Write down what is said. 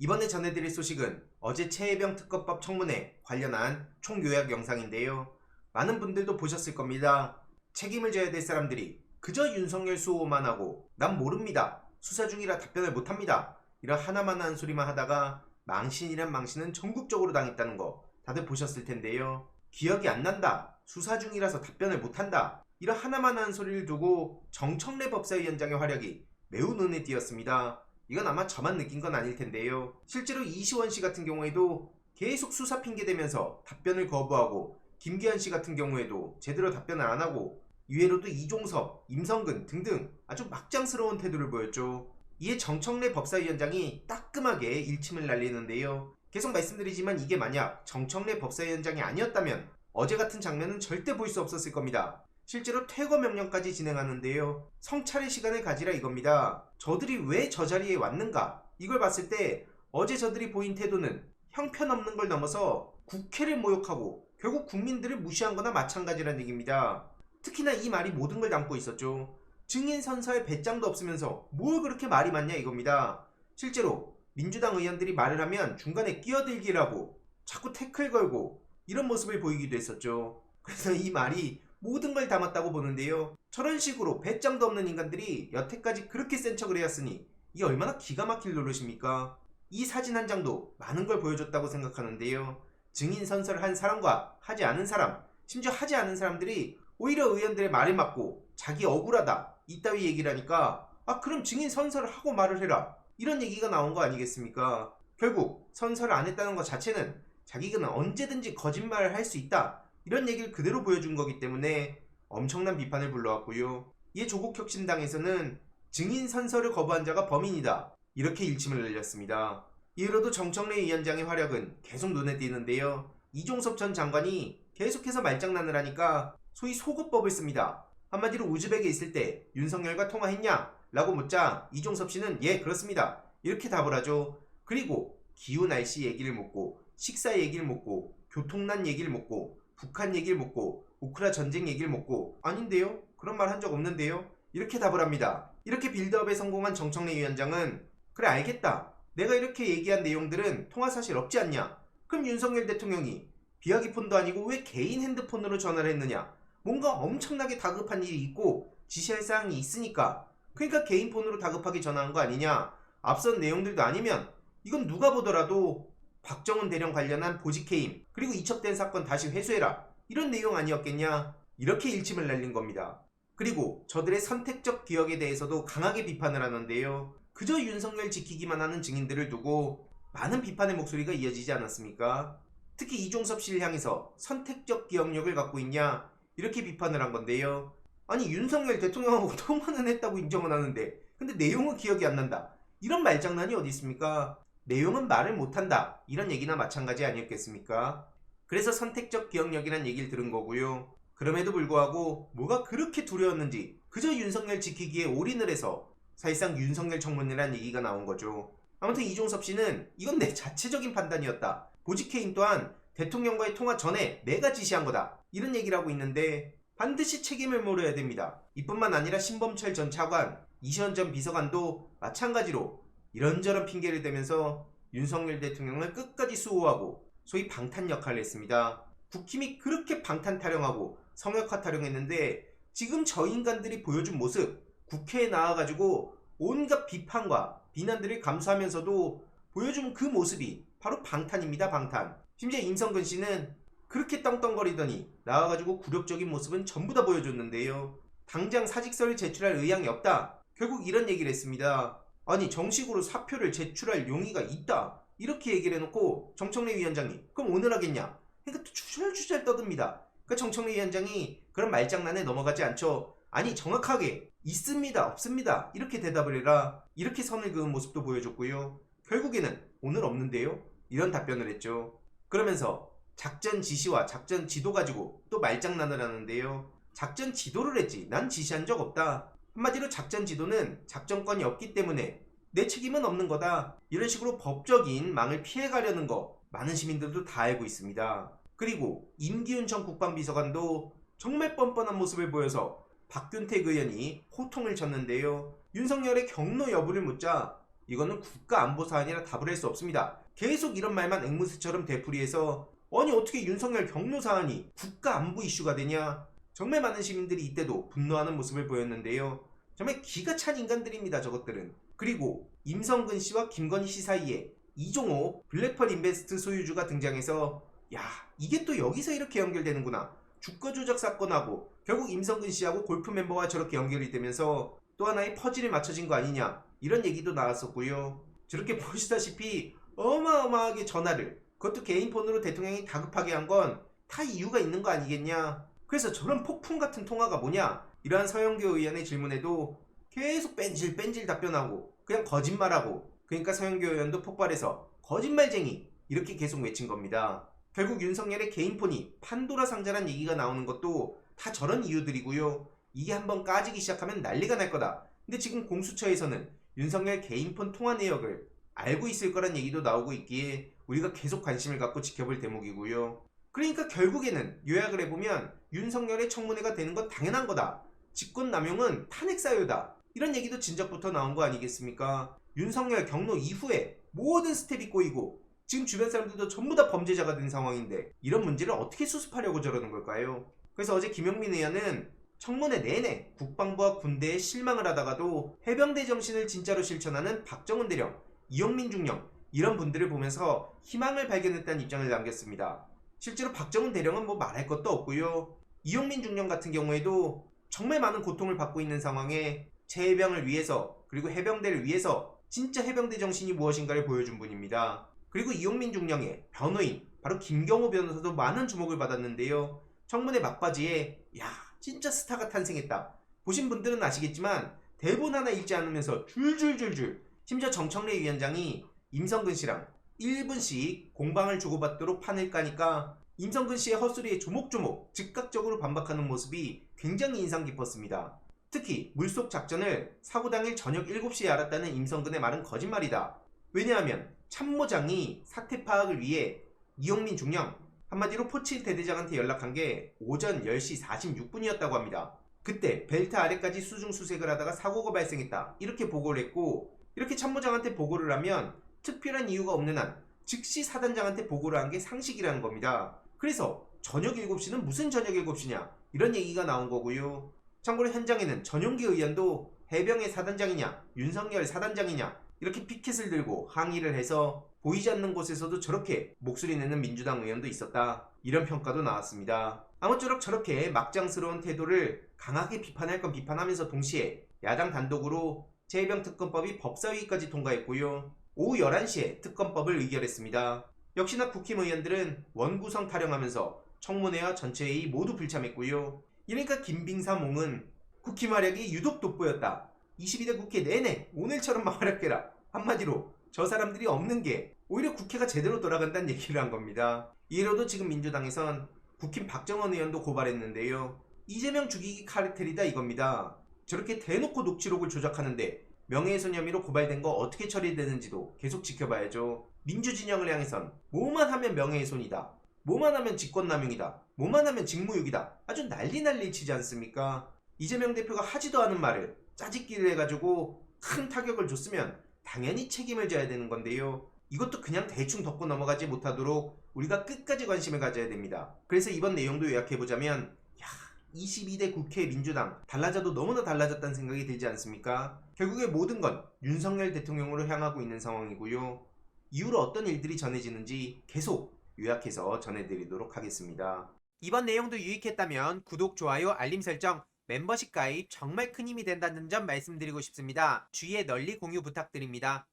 이번에 전해드릴 소식은 어제 최혜병 특검법 청문회 관련한 총요약 영상인데요. 많은 분들도 보셨을 겁니다. 책임을 져야 될 사람들이 그저 윤석열 수호만 하고 난 모릅니다, 수사 중이라 답변을 못합니다, 이런 하나만한 소리만 하다가 망신이란 망신은 전국적으로 당했다는 거 다들 보셨을 텐데요. 기억이 안 난다, 수사 중이라서 답변을 못한다, 이런 하나만한 소리를 두고 정청래 법사위원장의 활약이 매우 눈에 띄었습니다. 이건 아마 저만 느낀 건 아닐 텐데요. 실제로 이시원 씨 같은 경우에도 계속 수사 핑계 대면서 답변을 거부하고, 김기현 씨 같은 경우에도 제대로 답변을 안 하고, 이외로도 이종섭, 임성근 등등 아주 막장스러운 태도를 보였죠. 이에 정청래 법사위원장이 따끔하게 일침을 날리는데요. 계속 말씀드리지만 이게 만약 정청래 법사위원장이 아니었다면 어제 같은 장면은 절대 볼 수 없었을 겁니다. 실제로 퇴거 명령까지 진행하는데요. 성찰의 시간을 가지라 이겁니다. 저들이 왜 저 자리에 왔는가? 이걸 봤을 때 어제 저들이 보인 태도는 형편없는 걸 넘어서 국회를 모욕하고 결국 국민들을 무시한 거나 마찬가지란 얘기입니다. 특히나 이 말이 모든 걸 담고 있었죠. 증인 선서에 배짱도 없으면서 뭘 그렇게 말이 많냐 이겁니다. 실제로 민주당 의원들이 말을 하면 중간에 끼어들기를 하고 자꾸 태클 걸고 이런 모습을 보이기도 했었죠. 그래서 이 말이 모든 걸 담았다고 보는데요. 저런 식으로 배짱도 없는 인간들이 여태까지 그렇게 센 척을 해왔으니 이게 얼마나 기가 막힐 노릇입니까? 이 사진 한 장도 많은 걸 보여줬다고 생각하는데요. 증인 선서를 한 사람과 하지 않은 사람, 심지어 하지 않은 사람들이 오히려 의원들의 말에 맞고 자기 억울하다 이따위 얘기를 하니까 그럼 증인 선서를 하고 말을 해라, 이런 얘기가 나온 거 아니겠습니까? 결국 선서를 안 했다는 것 자체는 자기가 언제든지 거짓말을 할 수 있다, 이런 얘기를 그대로 보여준 거기 때문에 엄청난 비판을 불러왔고요. 이에 조국혁신당에서는 증인 선서를 거부한 자가 범인이다, 이렇게 일침을 날렸습니다. 이후로도 정청래 위원장의 활약은 계속 눈에 띄는데요. 이종섭 전 장관이 계속해서 말장난을 하니까 소위 속어법을 씁니다. 한마디로 우즈벡에 있을 때 윤석열과 통화했냐? 라고 묻자 이종섭 씨는 예 그렇습니다, 이렇게 답을 하죠. 그리고 기후 날씨 얘기를 묻고, 식사 얘기를 묻고, 교통난 얘기를 묻고, 북한 얘기를 묻고, 우크라 전쟁 얘기를 묻고 아닌데요? 그런 말 한 적 없는데요? 이렇게 답을 합니다. 이렇게 빌드업에 성공한 정청래 위원장은 그래 알겠다, 내가 이렇게 얘기한 내용들은 통화 사실 없지 않냐? 그럼 윤석열 대통령이 비하기 폰도 아니고 왜 개인 핸드폰으로 전화를 했느냐? 뭔가 엄청나게 다급한 일이 있고 지시할 사항이 있으니까, 그러니까 개인 폰으로 다급하게 전화한 거 아니냐? 앞선 내용들도 아니면 이건 누가 보더라도 박정훈 대령 관련한 보직해임 그리고 이첩된 사건 다시 회수해라, 이런 내용 아니었겠냐? 이렇게 일침을 날린 겁니다. 그리고 저들의 선택적 기억에 대해서도 강하게 비판을 하는데요. 그저 윤석열 지키기만 하는 증인들을 두고 많은 비판의 목소리가 이어지지 않았습니까? 특히 이종섭 씨를 향해서 선택적 기억력을 갖고 있냐, 이렇게 비판을 한 건데요. 아니 윤석열 대통령하고 통화는 했다고 인정은 하는데 근데 내용은 기억이 안 난다, 이런 말장난이 어디 있습니까? 내용은 말을 못한다, 이런 얘기나 마찬가지 아니었겠습니까? 그래서 선택적 기억력이란 얘기를 들은 거고요. 그럼에도 불구하고 뭐가 그렇게 두려웠는지 그저 윤석열 지키기에 올인을 해서 사실상 윤석열 청문회란 얘기가 나온 거죠. 아무튼 이종섭 씨는 이건 내 자체적인 판단이었다, 보직해임 또한 대통령과의 통화 전에 내가 지시한 거다, 이런 얘기를 하고 있는데 반드시 책임을 물어야 됩니다. 이뿐만 아니라 신범철 전 차관, 이시원 전 비서관도 마찬가지로 이런저런 핑계를 대면서 윤석열 대통령을 끝까지 수호하고 소위 방탄 역할을 했습니다. 국힘이 그렇게 방탄 타령하고 성역화 타령했는데 지금 저 인간들이 보여준 모습, 국회에 나와가지고 온갖 비판과 비난들을 감수하면서도 보여준 그 모습이 바로 방탄입니다. 방탄. 심지어 임성근 씨는 그렇게 떵떵거리더니 나와가지고 굴욕적인 모습은 전부 다 보여줬는데요. 당장 사직서를 제출할 의향이 없다, 결국 이런 얘기를 했습니다. 아니 정식으로 사표를 제출할 용의가 있다, 이렇게 얘기를 해놓고 정청래 위원장이 그럼 오늘 하겠냐? 그러니까 또 주절주절 떠듭니다. 그러니까 정청래 위원장이 그런 말장난에 넘어가지 않죠. 아니 정확하게 있습니다 없습니다 이렇게 대답을 해라, 이렇게 선을 그은 모습도 보여줬고요. 결국에는 오늘 없는데요, 이런 답변을 했죠. 그러면서 작전 지시와 작전 지도 가지고 또 말장난을 하는데요. 작전 지도를 했지 난 지시한 적 없다, 한마디로 작전 지도는 작전권이 없기 때문에 내 책임은 없는 거다, 이런 식으로 법적인 망을 피해가려는 거 많은 시민들도 다 알고 있습니다. 그리고 임기훈 전 국방비서관도 정말 뻔뻔한 모습을 보여서 박균택 의원이 호통을 쳤는데요. 윤석열의 경로 여부를 묻자 이거는 국가 안보 사안이라 답을 할 수 없습니다. 계속 이런 말만 앵무새처럼 되풀이해서 아니 어떻게 윤석열 경로 사안이 국가 안보 이슈가 되냐. 정말 많은 시민들이 이때도 분노하는 모습을 보였는데요. 정말 기가 찬 인간들입니다, 저것들은. 그리고 임성근 씨와 김건희 씨 사이에 이종호 블랙펄 인베스트 소유주가 등장해서 야, 이게 또 여기서 이렇게 연결되는구나. 주가 조작 사건하고 결국 임성근 씨하고 골프 멤버와 저렇게 연결이 되면서 또 하나의 퍼즐이 맞춰진 거 아니냐, 이런 얘기도 나왔었고요. 저렇게 보시다시피 어마어마하게 전화를, 그것도 개인 폰으로 대통령이 다급하게 한 건 다 이유가 있는 거 아니겠냐. 그래서 저런 폭풍 같은 통화가 뭐냐, 이러한 서영교 의원의 질문에도 계속 뺀질 답변하고 그냥 거짓말하고, 그러니까 서영교 의원도 폭발해서 거짓말쟁이 이렇게 계속 외친 겁니다. 결국 윤석열의 개인폰이 판도라 상자란 얘기가 나오는 것도 다 저런 이유들이고요. 이게 한번 까지기 시작하면 난리가 날 거다. 근데 지금 공수처에서는 윤석열 개인폰 통화 내역을 알고 있을 거란 얘기도 나오고 있기에 우리가 계속 관심을 갖고 지켜볼 대목이고요. 그러니까 결국에는 요약을 해보면 윤석열의 청문회가 되는 건 당연한 거다. 직권남용은 탄핵 사유다. 이런 얘기도 진작부터 나온 거 아니겠습니까? 윤석열 경로 이후에 모든 스텝이 꼬이고 지금 주변 사람들도 전부 다 범죄자가 된 상황인데 이런 문제를 어떻게 수습하려고 저러는 걸까요? 그래서 어제 김용민 의원은 청문회 내내 국방부와 군대에 실망을 하다가도 해병대 정신을 진짜로 실천하는 박정훈 대령, 이용민 중령 이런 분들을 보면서 희망을 발견했다는 입장을 남겼습니다. 실제로 박정훈 대령은 뭐 말할 것도 없고요. 이용민 중령 같은 경우에도 정말 많은 고통을 받고 있는 상황에 최해병을 위해서 그리고 해병대를 위해서 진짜 해병대 정신이 무엇인가를 보여준 분입니다. 그리고 이용민 중령의 변호인 바로 김경호 변호사도 많은 주목을 받았는데요. 청문회 막바지에 야 진짜 스타가 탄생했다. 보신 분들은 아시겠지만 대본 하나 읽지 않으면서 줄줄줄줄, 심지어 정청래 위원장이 임성근 씨랑 1분씩 공방을 주고받도록 판을 까니까 임성근 씨의 헛소리에 조목조목 즉각적으로 반박하는 모습이 굉장히 인상 깊었습니다. 특히 물속 작전을 사고 당일 저녁 7시에 알았다는 임성근의 말은 거짓말이다. 왜냐하면 참모장이 사태 파악을 위해 이용민 중령, 한마디로 포치 대대장한테 연락한 게 오전 10시 46분이었다고 합니다. 그때 벨트 아래까지 수중수색을 하다가 사고가 발생했다, 이렇게 보고를 했고, 이렇게 참모장한테 보고를 하면 특별한 이유가 없는 한 즉시 사단장한테 보고를 한 게 상식이라는 겁니다. 그래서 저녁 7시는 무슨 저녁 7시냐, 이런 얘기가 나온 거고요. 참고로 현장에는 전용기 의원도 해병의 사단장이냐 윤석열 사단장이냐 이렇게 피켓을 들고 항의를 해서 보이지 않는 곳에서도 저렇게 목소리 내는 민주당 의원도 있었다, 이런 평가도 나왔습니다. 아무쪼록 저렇게 막장스러운 태도를 강하게 비판할 건 비판하면서 동시에 야당 단독으로 최해병 특검법이 법사위까지 통과했고요. 오후 11시에 특검법을 의결했습니다. 역시나 국힘 의원들은 원구성 타령하면서 청문회와 전체 회의 모두 불참했고요. 이러니까 김빙사몽은 국힘 활약이 유독 돋보였다. 22대 국회 내내 오늘처럼 활약해라. 한마디로 저 사람들이 없는 게 오히려 국회가 제대로 돌아간다는 얘기를 한 겁니다. 이로도 지금 민주당에선 국힘 박정원 의원도 고발했는데요. 이재명 죽이기 카르텔이다 이겁니다. 저렇게 대놓고 녹취록을 조작하는데 명예훼손 혐의로 고발된 거 어떻게 처리되는지도 계속 지켜봐야죠. 민주진영을 향해선 뭐만 하면 명예훼손이다, 뭐만 하면 직권남용이다, 뭐만 하면 직무유기다, 아주 난리 치지 않습니까? 이재명 대표가 하지도 않은 말을 짜집기를 해가지고 큰 타격을 줬으면 당연히 책임을 져야 되는 건데요. 이것도 그냥 대충 덮고 넘어가지 못하도록 우리가 끝까지 관심을 가져야 됩니다. 그래서 이번 내용도 요약해보자면 22대 국회 민주당 달라져도 너무나 달라졌다는 생각이 들지 않습니까? 결국에 모든 건 윤석열 대통령으로 향하고 있는 상황이고요. 이후로 어떤 일들이 전해지는지 계속 요약해서 전해드리도록 하겠습니다. 이번 내용도 유익했다면 구독, 좋아요, 알림 설정, 멤버십 가입 정말 큰 힘이 된다는 점 말씀드리고 싶습니다. 주위에 널리 공유 부탁드립니다.